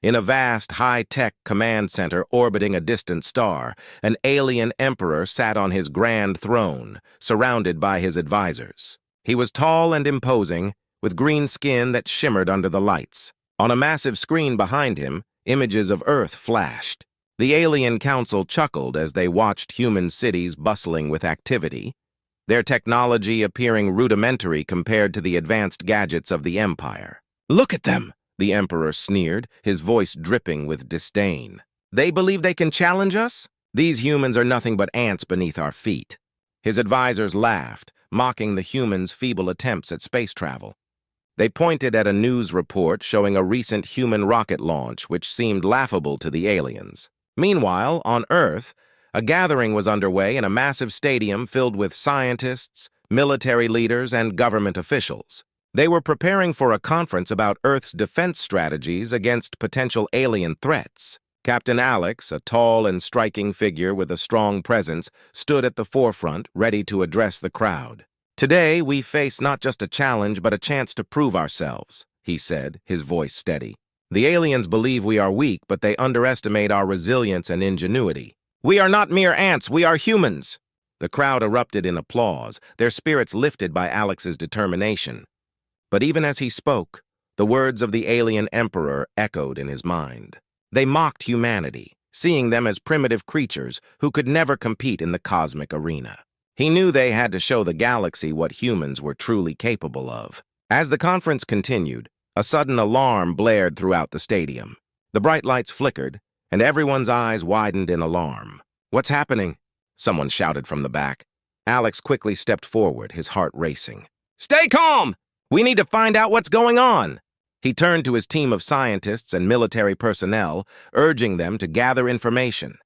In a vast, high-tech command center orbiting a distant star, an alien emperor sat on his grand throne, surrounded by his advisors. He was tall and imposing, with green skin that shimmered under the lights. On a massive screen behind him, images of Earth flashed. The alien council chuckled as they watched human cities bustling with activity, their technology appearing rudimentary compared to the advanced gadgets of the Empire. "Look at them!" the Emperor sneered, his voice dripping with disdain. "They believe they can challenge us? These humans are nothing but ants beneath our feet." His advisors laughed, mocking the humans' feeble attempts at space travel. They pointed at a news report showing a recent human rocket launch which seemed laughable to the aliens. Meanwhile, on Earth, a gathering was underway in a massive stadium filled with scientists, military leaders, and government officials. They were preparing for a conference about Earth's defense strategies against potential alien threats. Captain Alex, a tall and striking figure with a strong presence, stood at the forefront, ready to address the crowd. "Today, we face not just a challenge, but a chance to prove ourselves," he said, his voice steady. "The aliens believe we are weak, but they underestimate our resilience and ingenuity. We are not mere ants, we are humans." The crowd erupted in applause, their spirits lifted by Alex's determination. But even as he spoke, the words of the alien emperor echoed in his mind. They mocked humanity, seeing them as primitive creatures who could never compete in the cosmic arena. He knew they had to show the galaxy what humans were truly capable of. As the conference continued, a sudden alarm blared throughout the stadium. The bright lights flickered, and everyone's eyes widened in alarm. "What's happening?" someone shouted from the back. Alex quickly stepped forward, his heart racing. "Stay calm! We need to find out what's going on!" He turned to his team of scientists and military personnel, urging them to gather information.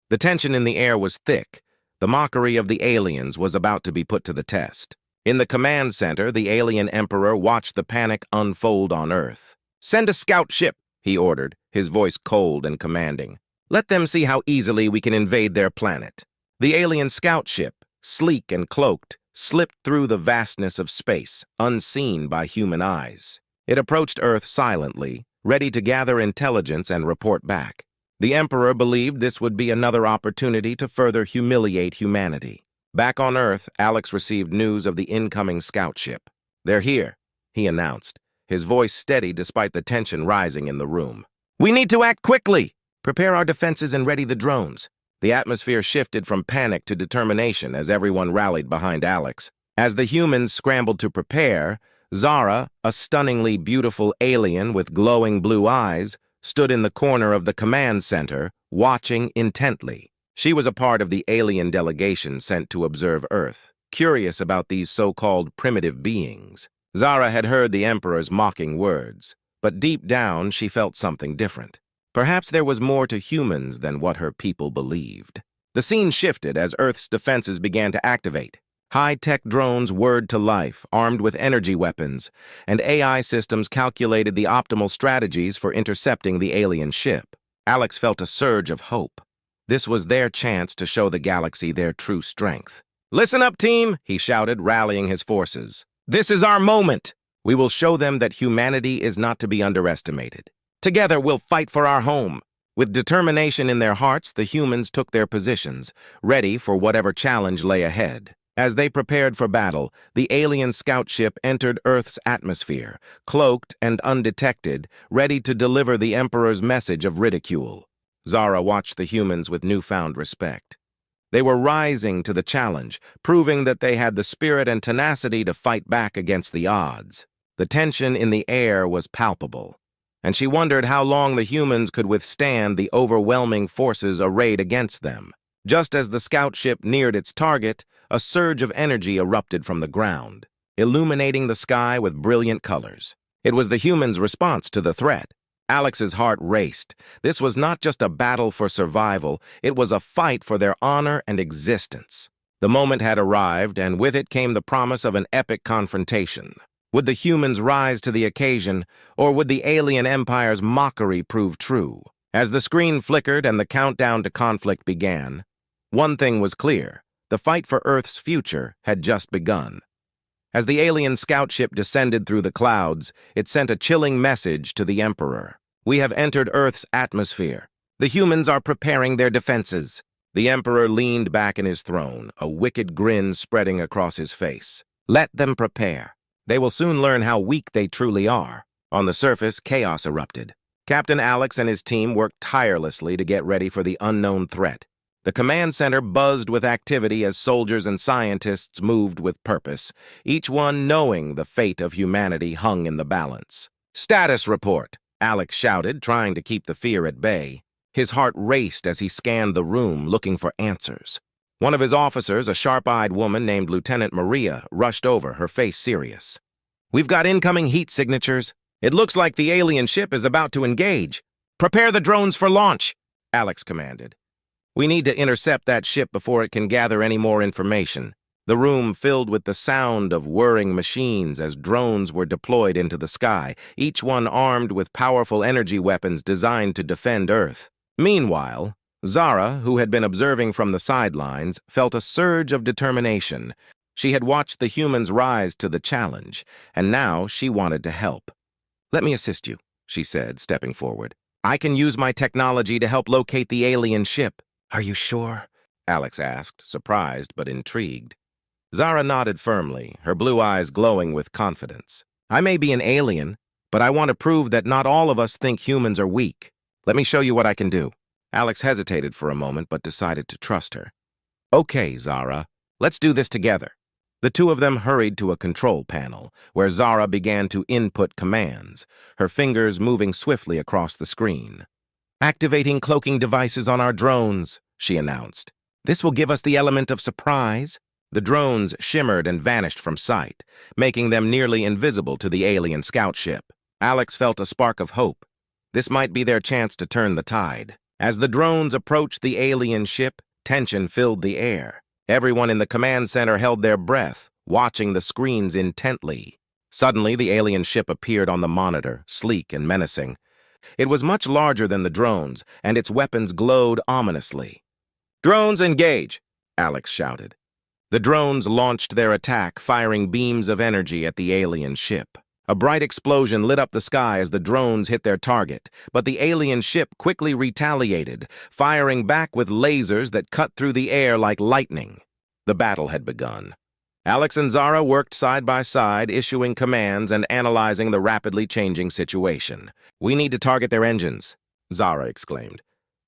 The tension in the air was thick. The mockery of the aliens was about to be put to the test. In the command center, the alien emperor watched the panic unfold on Earth. "Send a scout ship," he ordered, his voice cold and commanding. "Let them see how easily we can invade their planet." The alien scout ship, sleek and cloaked, slipped through the vastness of space, unseen by human eyes. It approached Earth silently, ready to gather intelligence and report back. The Emperor believed this would be another opportunity to further humiliate humanity. Back on Earth, Alex received news of the incoming scout ship. "They're here," he announced, his voice steady despite the tension rising in the room. "We need to act quickly! Prepare our defenses and ready the drones." The atmosphere shifted from panic to determination as everyone rallied behind Alex. As the humans scrambled to prepare, Zara, a stunningly beautiful alien with glowing blue eyes, stood in the corner of the command center, watching intently. She was a part of the alien delegation sent to observe Earth, curious about these so-called primitive beings. Zara had heard the Emperor's mocking words, but deep down she felt something different. Perhaps there was more to humans than what her people believed. The scene shifted as Earth's defenses began to activate. High-tech drones whirred to life, armed with energy weapons, and AI systems calculated the optimal strategies for intercepting the alien ship. Alex felt a surge of hope. This was their chance to show the galaxy their true strength. "Listen up, team," he shouted, rallying his forces. "This is our moment. We will show them that humanity is not to be underestimated. Together, we'll fight for our home." With determination in their hearts, the humans took their positions, ready for whatever challenge lay ahead. As they prepared for battle, the alien scout ship entered Earth's atmosphere, cloaked and undetected, ready to deliver the Emperor's message of ridicule. Zara watched the humans with newfound respect. They were rising to the challenge, proving that they had the spirit and tenacity to fight back against the odds. The tension in the air was palpable, and she wondered how long the humans could withstand the overwhelming forces arrayed against them. Just as the scout ship neared its target, a surge of energy erupted from the ground, illuminating the sky with brilliant colors. It was the humans' response to the threat. Alex's heart raced. This was not just a battle for survival, it was a fight for their honor and existence. The moment had arrived, and with it came the promise of an epic confrontation. Would the humans rise to the occasion, or would the alien empire's mockery prove true? As the screen flickered and the countdown to conflict began, one thing was clear: the fight for Earth's future had just begun. As the alien scout ship descended through the clouds, it sent a chilling message to the Emperor. We have entered Earth's atmosphere. The humans are preparing their defenses." The Emperor leaned back in his throne, a wicked grin spreading across his face. "Let them prepare. They will soon learn how weak they truly are." On the surface, chaos erupted. Captain Alex and his team worked tirelessly to get ready for the unknown threat. The command center buzzed with activity as soldiers and scientists moved with purpose, each one knowing the fate of humanity hung in the balance. "Status report," Alex shouted, trying to keep the fear at bay. His heart raced as he scanned the room, looking for answers. One of his officers, a sharp-eyed woman named Lieutenant Maria, rushed over, her face serious. "We've got incoming heat signatures. It looks like the alien ship is about to engage. Prepare the drones for launch," Alex commanded. "We need to intercept that ship before it can gather any more information." The room filled with the sound of whirring machines as drones were deployed into the sky, each one armed with powerful energy weapons designed to defend Earth. Meanwhile, Zara, who had been observing from the sidelines, felt a surge of determination. She had watched the humans rise to the challenge, and now she wanted to help. "Let me assist you," she said, stepping forward. "I can use my technology to help locate the alien ship." "Are you sure?" Alex asked, surprised but intrigued. Zara nodded firmly, her blue eyes glowing with confidence. "I may be an alien, but I want to prove that not all of us think humans are weak. Let me show you what I can do." Alex hesitated for a moment but decided to trust her. "Okay, Zara, let's do this together." The two of them hurried to a control panel, where Zara began to input commands, her fingers moving swiftly across the screen. "Activating cloaking devices on our drones," she announced. "This will give us the element of surprise." The drones shimmered and vanished from sight, making them nearly invisible to the alien scout ship. Alex felt a spark of hope. This might be their chance to turn the tide. As the drones approached the alien ship, tension filled the air. Everyone in the command center held their breath, watching the screens intently. Suddenly, the alien ship appeared on the monitor, sleek and menacing. It was much larger than the drones, and its weapons glowed ominously. "Drones, engage!" Alex shouted. The drones launched their attack, firing beams of energy at the alien ship. A bright explosion lit up the sky as the drones hit their target, but the alien ship quickly retaliated, firing back with lasers that cut through the air like lightning. The battle had begun. Alex and Zara worked side by side, issuing commands and analyzing the rapidly changing situation. "We need to target their engines," Zara exclaimed.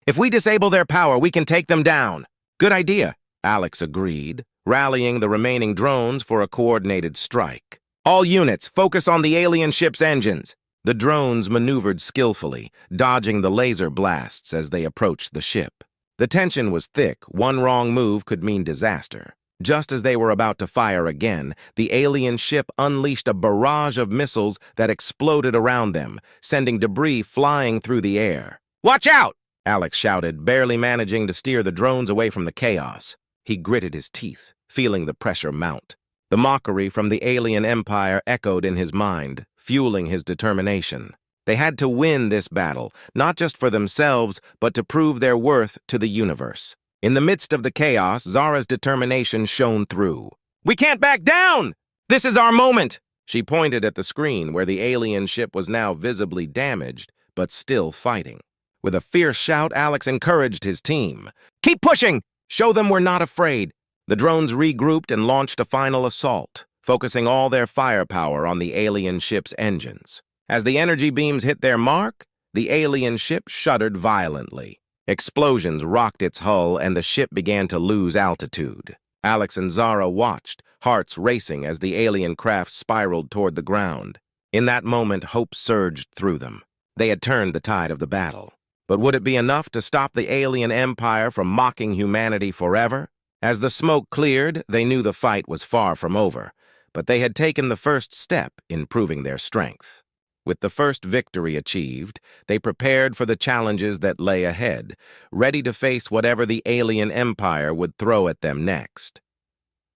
"If we disable their power, we can take them down." "Good idea," Alex agreed, rallying the remaining drones for a coordinated strike. "All units, focus on the alien ship's engines." The drones maneuvered skillfully, dodging the laser blasts as they approached the ship. The tension was thick. One wrong move could mean disaster. Just as they were about to fire again, the alien ship unleashed a barrage of missiles that exploded around them, sending debris flying through the air. "Watch out!" Alex shouted, barely managing to steer the drones away from the chaos. He gritted his teeth, feeling the pressure mount. The mockery from the alien empire echoed in his mind, fueling his determination. They had to win this battle, not just for themselves, but to prove their worth to the universe. In the midst of the chaos, Zara's determination shone through. "We can't back down! This is our moment!" She pointed at the screen where the alien ship was now visibly damaged, but still fighting. With a fierce shout, Alex encouraged his team. "Keep pushing! Show them we're not afraid!" The drones regrouped and launched a final assault, focusing all their firepower on the alien ship's engines. As the energy beams hit their mark, the alien ship shuddered violently. Explosions rocked its hull, and the ship began to lose altitude. Alex and Zara watched, hearts racing as the alien craft spiraled toward the ground. In that moment, hope surged through them. They had turned the tide of the battle. But would it be enough to stop the alien empire from mocking humanity forever? As the smoke cleared, they knew the fight was far from over, but they had taken the first step in proving their strength. With the first victory achieved, they prepared for the challenges that lay ahead, ready to face whatever the alien empire would throw at them next.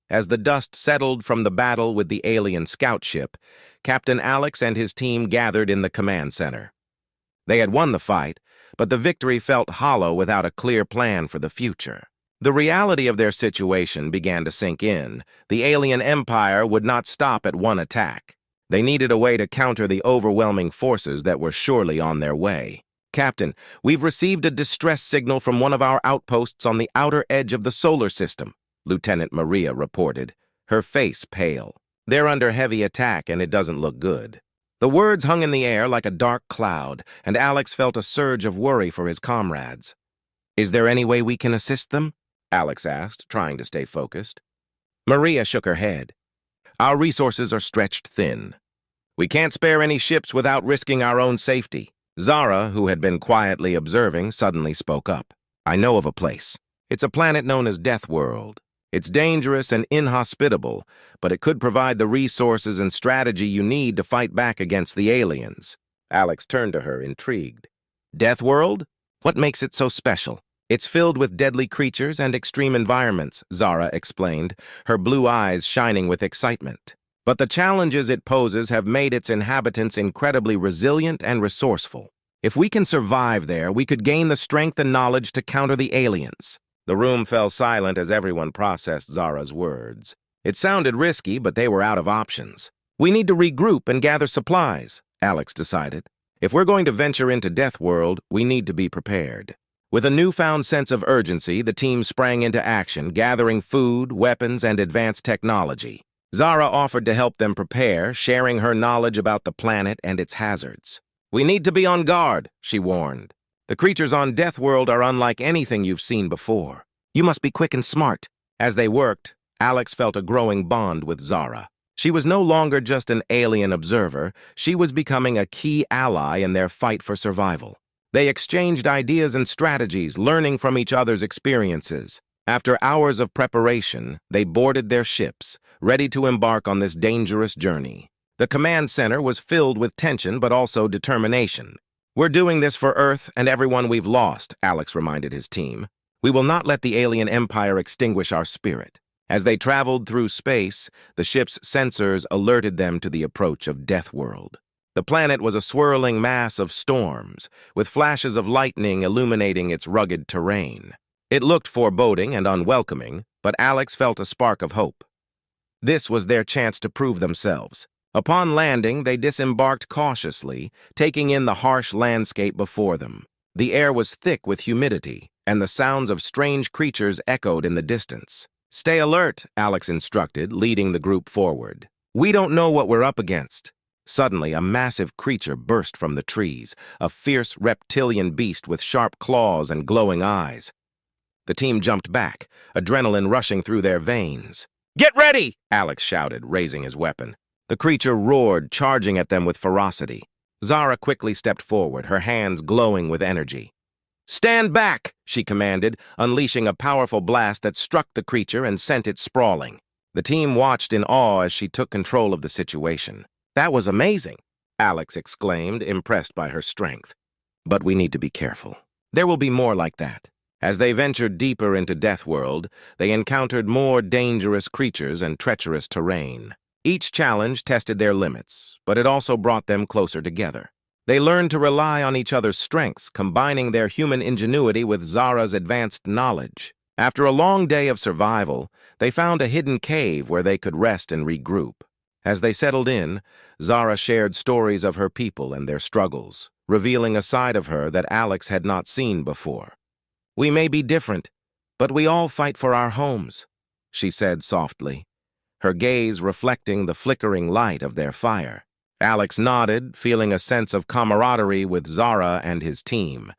As the dust settled from the battle with the alien scout ship, Captain Alex and his team gathered in the command center. They had won the fight, but the victory felt hollow without a clear plan for the future. The reality of their situation began to sink in. The alien empire would not stop at one attack. They needed a way to counter the overwhelming forces that were surely on their way. "Captain, we've received a distress signal from one of our outposts on the outer edge of the solar system," Lieutenant Maria reported, her face pale. "They're under heavy attack, and it doesn't look good." The words hung in the air like a dark cloud, and Alex felt a surge of worry for his comrades. "Is there any way we can assist them?" Alex asked, trying to stay focused. Maria shook her head. "Our resources are stretched thin. We can't spare any ships without risking our own safety." Zara, who had been quietly observing, suddenly spoke up. "I know of a place. It's a planet known as Deathworld. It's dangerous and inhospitable, but it could provide the resources and strategy you need to fight back against the aliens." Alex turned to her, intrigued. "Deathworld? What makes it so special?" "It's filled with deadly creatures and extreme environments," Zara explained, her blue eyes shining with excitement. "But the challenges it poses have made its inhabitants incredibly resilient and resourceful. If we can survive there, we could gain the strength and knowledge to counter the aliens." The room fell silent as everyone processed Zara's words. It sounded risky, but they were out of options. "We need to regroup and gather supplies," Alex decided. "If we're going to venture into Deathworld, we need to be prepared." With a newfound sense of urgency, the team sprang into action, gathering food, weapons, and advanced technology. Zara offered to help them prepare, sharing her knowledge about the planet and its hazards. "We need to be on guard," she warned. "The creatures on Deathworld are unlike anything you've seen before. You must be quick and smart." As they worked, Alex felt a growing bond with Zara. She was no longer just an alien observer, she was becoming a key ally in their fight for survival. They exchanged ideas and strategies, learning from each other's experiences. After hours of preparation, they boarded their ships, ready to embark on this dangerous journey. The command center was filled with tension but also determination. "We're doing this for Earth and everyone we've lost," Alex reminded his team. "We will not let the alien empire extinguish our spirit." As they traveled through space, the ship's sensors alerted them to the approach of Deathworld. The planet was a swirling mass of storms, with flashes of lightning illuminating its rugged terrain. It looked foreboding and unwelcoming, but Alex felt a spark of hope. This was their chance to prove themselves. Upon landing, they disembarked cautiously, taking in the harsh landscape before them. The air was thick with humidity, and the sounds of strange creatures echoed in the distance. "Stay alert," Alex instructed, leading the group forward. "We don't know what we're up against." Suddenly, a massive creature burst from the trees, a fierce reptilian beast with sharp claws and glowing eyes. The team jumped back, adrenaline rushing through their veins. "Get ready!" Alex shouted, raising his weapon. The creature roared, charging at them with ferocity. Zara quickly stepped forward, her hands glowing with energy. "Stand back!" she commanded, unleashing a powerful blast that struck the creature and sent it sprawling. The team watched in awe as she took control of the situation. "That was amazing," Alex exclaimed, impressed by her strength. "But we need to be careful. There will be more like that." As they ventured deeper into Deathworld, they encountered more dangerous creatures and treacherous terrain. Each challenge tested their limits, but it also brought them closer together. They learned to rely on each other's strengths, combining their human ingenuity with Zara's advanced knowledge. After a long day of survival, they found a hidden cave where they could rest and regroup. As they settled in, Zara shared stories of her people and their struggles, revealing a side of her that Alex had not seen before. "We may be different, but we all fight for our homes," she said softly, her gaze reflecting the flickering light of their fire. Alex nodded, feeling a sense of camaraderie with Zara and his team.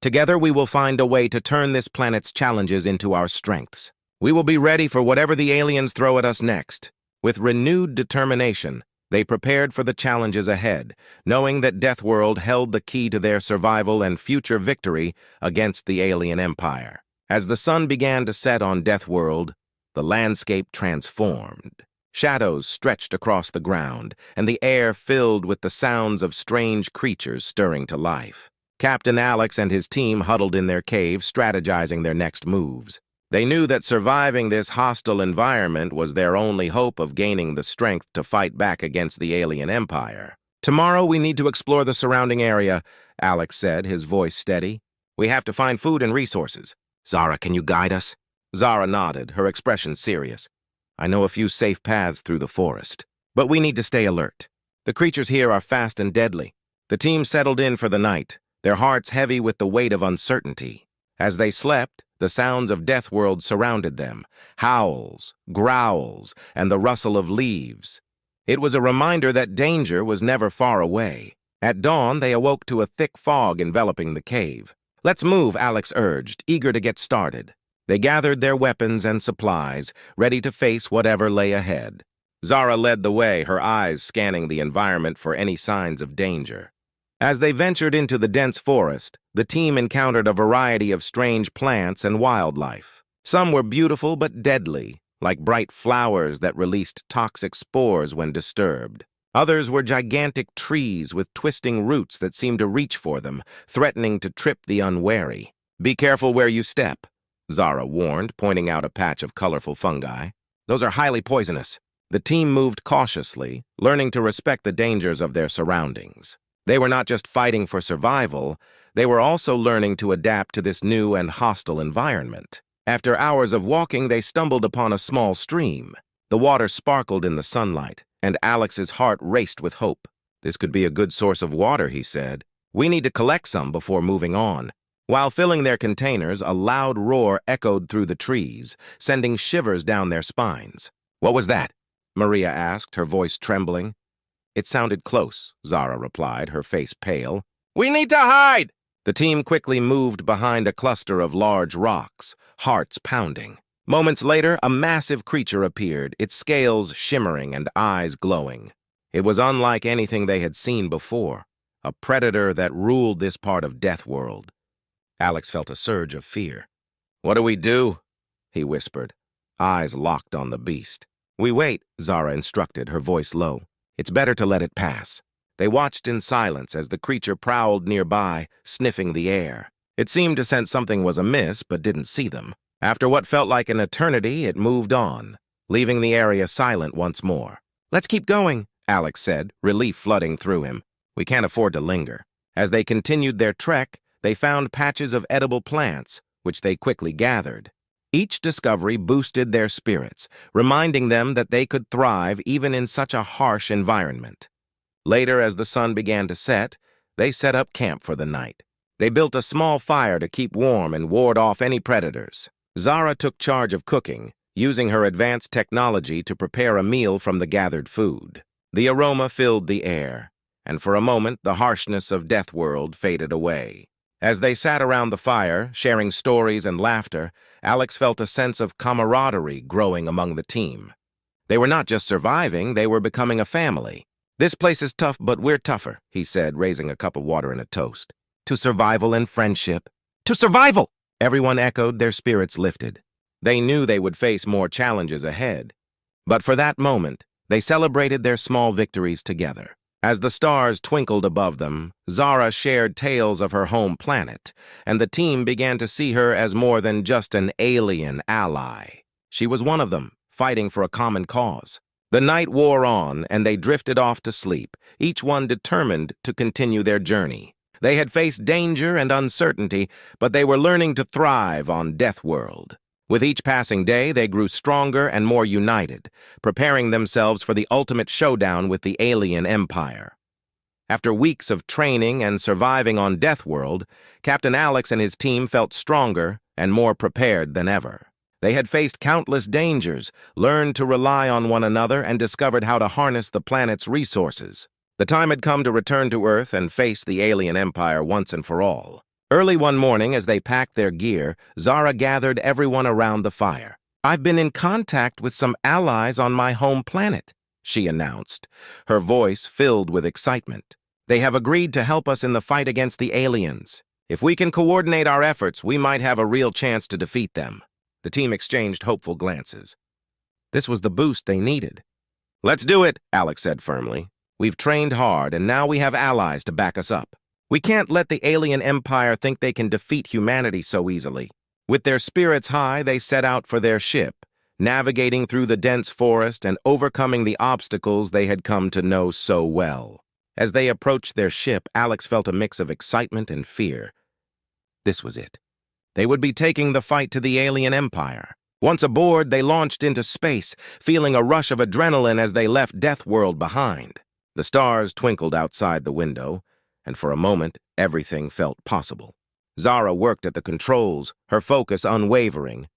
"Together we will find a way to turn this planet's challenges into our strengths. We will be ready for whatever the aliens throw at us next." With renewed determination, they prepared for the challenges ahead, knowing that Deathworld held the key to their survival and future victory against the alien empire. As the sun began to set on Deathworld, the landscape transformed. Shadows stretched across the ground, and the air filled with the sounds of strange creatures stirring to life. Captain Alex and his team huddled in their cave, strategizing their next moves. They knew that surviving this hostile environment was their only hope of gaining the strength to fight back against the alien empire. "Tomorrow we need to explore the surrounding area," Alex said, his voice steady. "We have to find food and resources. Zara, can you guide us?" Zara nodded, her expression serious. "I know a few safe paths through the forest, but we need to stay alert." The creatures here are fast and deadly. The team settled in for the night, their hearts heavy with the weight of uncertainty. As they slept, the sounds of Deathworld surrounded them, howls, growls, and the rustle of leaves. It was a reminder that danger was never far away. At dawn, they awoke to a thick fog enveloping the cave. "Let's move," Alex urged, eager to get started. They gathered their weapons and supplies, ready to face whatever lay ahead. Zara led the way, her eyes scanning the environment for any signs of danger. As they ventured into the dense forest, the team encountered a variety of strange plants and wildlife. Some were beautiful but deadly, like bright flowers that released toxic spores when disturbed. Others were gigantic trees with twisting roots that seemed to reach for them, threatening to trip the unwary. "Be careful where you step," Zara warned, pointing out a patch of colorful fungi. "Those are highly poisonous." The team moved cautiously, learning to respect the dangers of their surroundings. They were not just fighting for survival, they were also learning to adapt to this new and hostile environment. After hours of walking, they stumbled upon a small stream. The water sparkled in the sunlight, and Alex's heart raced with hope. "This could be a good source of water," he said. "We need to collect some before moving on." While filling their containers, a loud roar echoed through the trees, sending shivers down their spines. "What was that?" Maria asked, her voice trembling. "It sounded close," Zara replied, her face pale. "We need to hide!" The team quickly moved behind a cluster of large rocks, hearts pounding. Moments later, a massive creature appeared, its scales shimmering and eyes glowing. It was unlike anything they had seen before, a predator that ruled this part of Deathworld. Alex felt a surge of fear. "What do we do?" he whispered, eyes locked on the beast. "We wait," Zara instructed, her voice low. "It's better to let it pass." They watched in silence as the creature prowled nearby, sniffing the air. It seemed to sense something was amiss, but didn't see them. After what felt like an eternity, it moved on, leaving the area silent once more. "Let's keep going," Alex said, relief flooding through him. "We can't afford to linger." As they continued their trek, they found patches of edible plants, which they quickly gathered. Each discovery boosted their spirits, reminding them that they could thrive even in such a harsh environment. Later, as the sun began to set, they set up camp for the night. They built a small fire to keep warm and ward off any predators. Zara took charge of cooking, using her advanced technology to prepare a meal from the gathered food. The aroma filled the air, and for a moment the harshness of Deathworld faded away. As they sat around the fire, sharing stories and laughter, Alex felt a sense of camaraderie growing among the team. They were not just surviving, they were becoming a family. "This place is tough, but we're tougher," he said, raising a cup of water and a toast. "To survival and friendship." "To survival!" Everyone echoed, their spirits lifted. They knew they would face more challenges ahead. But for that moment, they celebrated their small victories together. As the stars twinkled above them, Zara shared tales of her home planet, and the team began to see her as more than just an alien ally. She was one of them, fighting for a common cause. The night wore on, and they drifted off to sleep, each one determined to continue their journey. They had faced danger and uncertainty, but they were learning to thrive on Deathworld. With each passing day, they grew stronger and more united, preparing themselves for the ultimate showdown with the alien empire. After weeks of training and surviving on Deathworld, Captain Alex and his team felt stronger and more prepared than ever. They had faced countless dangers, learned to rely on one another, and discovered how to harness the planet's resources. The time had come to return to Earth and face the alien empire once and for all. Early one morning, as they packed their gear, Zara gathered everyone around the fire. "I've been in contact with some allies on my home planet," she announced, her voice filled with excitement. "They have agreed to help us in the fight against the aliens. If we can coordinate our efforts, we might have a real chance to defeat them." The team exchanged hopeful glances. This was the boost they needed. "Let's do it," Alex said firmly. "We've trained hard, and now we have allies to back us up. We can't let the alien empire think they can defeat humanity so easily." With their spirits high, they set out for their ship, navigating through the dense forest and overcoming the obstacles they had come to know so well. As they approached their ship, Alex felt a mix of excitement and fear. This was it. They would be taking the fight to the alien empire. Once aboard, they launched into space, feeling a rush of adrenaline as they left Deathworld behind. The stars twinkled outside the window, and for a moment, everything felt possible. Zara worked at the controls, her focus unwavering.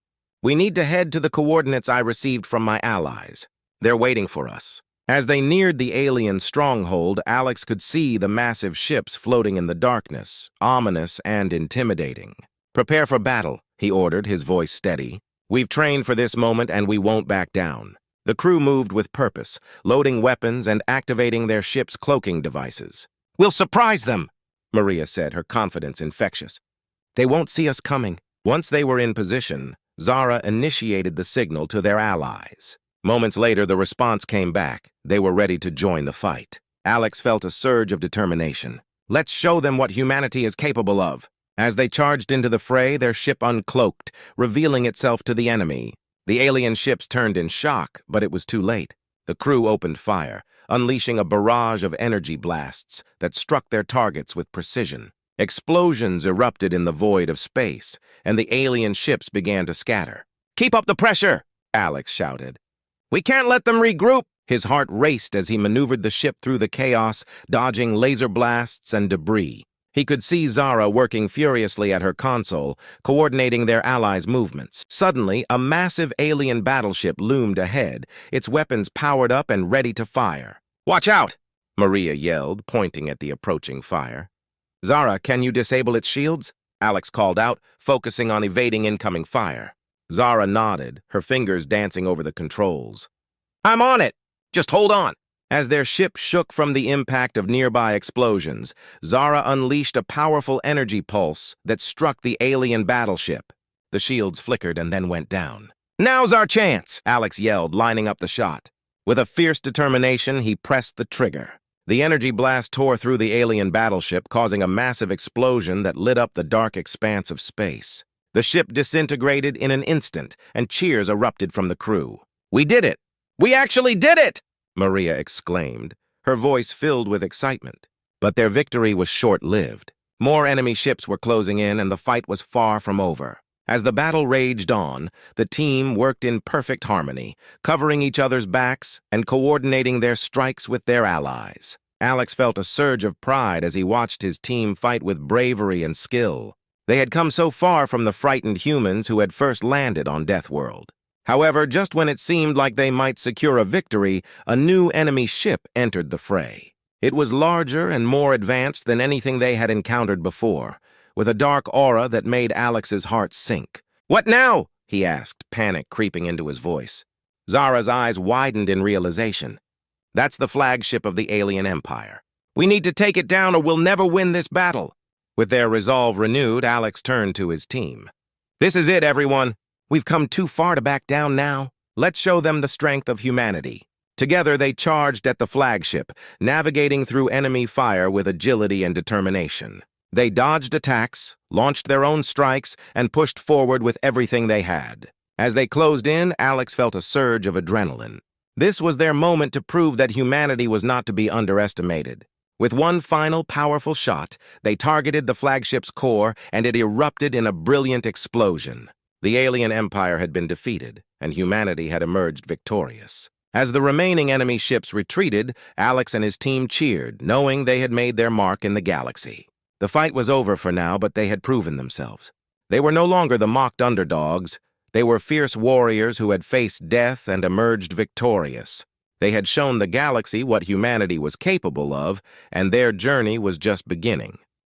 "We need to head to the coordinates I received from my allies. They're waiting for us." As they neared the alien stronghold, Alex could see the massive ships floating in the darkness, ominous and intimidating. "Prepare for battle," he ordered, his voice steady. "We've trained for this moment and we won't back down." The crew moved with purpose, loading weapons and activating their ship's cloaking devices. "We'll surprise them," Maria said, her confidence infectious. "They won't see us coming." Once they were in position, Zara initiated the signal to their allies. Moments later, the response came back. They were ready to join the fight. Alex felt a surge of determination. "Let's show them what humanity is capable of." As they charged into the fray, their ship uncloaked, revealing itself to the enemy. The alien ships turned in shock, but it was too late. The crew opened fire, unleashing a barrage of energy blasts that struck their targets with precision. Explosions erupted in the void of space, and the alien ships began to scatter. "Keep up the pressure!" Alex shouted. "We can't let them regroup!" His heart raced as he maneuvered the ship through the chaos, dodging laser blasts and debris. He could see Zara working furiously at her console, coordinating their allies' movements. Suddenly, a massive alien battleship loomed ahead, its weapons powered up and ready to fire. "Watch out!" Maria yelled, pointing at the approaching fire. "Zara, can you disable its shields?" Alex called out, focusing on evading incoming fire. Zara nodded, her fingers dancing over the controls. "I'm on it! Just hold on!" As their ship shook from the impact of nearby explosions, Zara unleashed a powerful energy pulse that struck the alien battleship. The shields flickered and then went down. "Now's our chance!" Alex yelled, lining up the shot. With a fierce determination, he pressed the trigger. The energy blast tore through the alien battleship, causing a massive explosion that lit up the dark expanse of space. The ship disintegrated in an instant, and cheers erupted from the crew. "We did it! We actually did it!" Maria exclaimed, her voice filled with excitement. But their victory was short-lived. More enemy ships were closing in, and the fight was far from over. As the battle raged on, the team worked in perfect harmony, covering each other's backs and coordinating their strikes with their allies. Alex felt a surge of pride as he watched his team fight with bravery and skill. They had come so far from the frightened humans who had first landed on Deathworld. However, just when it seemed like they might secure a victory, a new enemy ship entered the fray. It was larger and more advanced than anything they had encountered before, with a dark aura that made Alex's heart sink. "What now?" he asked, panic creeping into his voice. Zara's eyes widened in realization. "That's the flagship of the alien empire. We need to take it down or we'll never win this battle." With their resolve renewed, Alex turned to his team. "This is it, everyone. We've come too far to back down now. Let's show them the strength of humanity." Together, they charged at the flagship, navigating through enemy fire with agility and determination. They dodged attacks, launched their own strikes, and pushed forward with everything they had. As they closed in, Alex felt a surge of adrenaline. This was their moment to prove that humanity was not to be underestimated. With one final powerful shot, they targeted the flagship's core, and it erupted in a brilliant explosion. The alien empire had been defeated, and humanity had emerged victorious. As the remaining enemy ships retreated, Alex and his team cheered, knowing they had made their mark in the galaxy. The fight was over for now, but they had proven themselves. They were no longer the mocked underdogs. They were fierce warriors who had faced death and emerged victorious. They had shown the galaxy what humanity was capable of, and their journey was just beginning.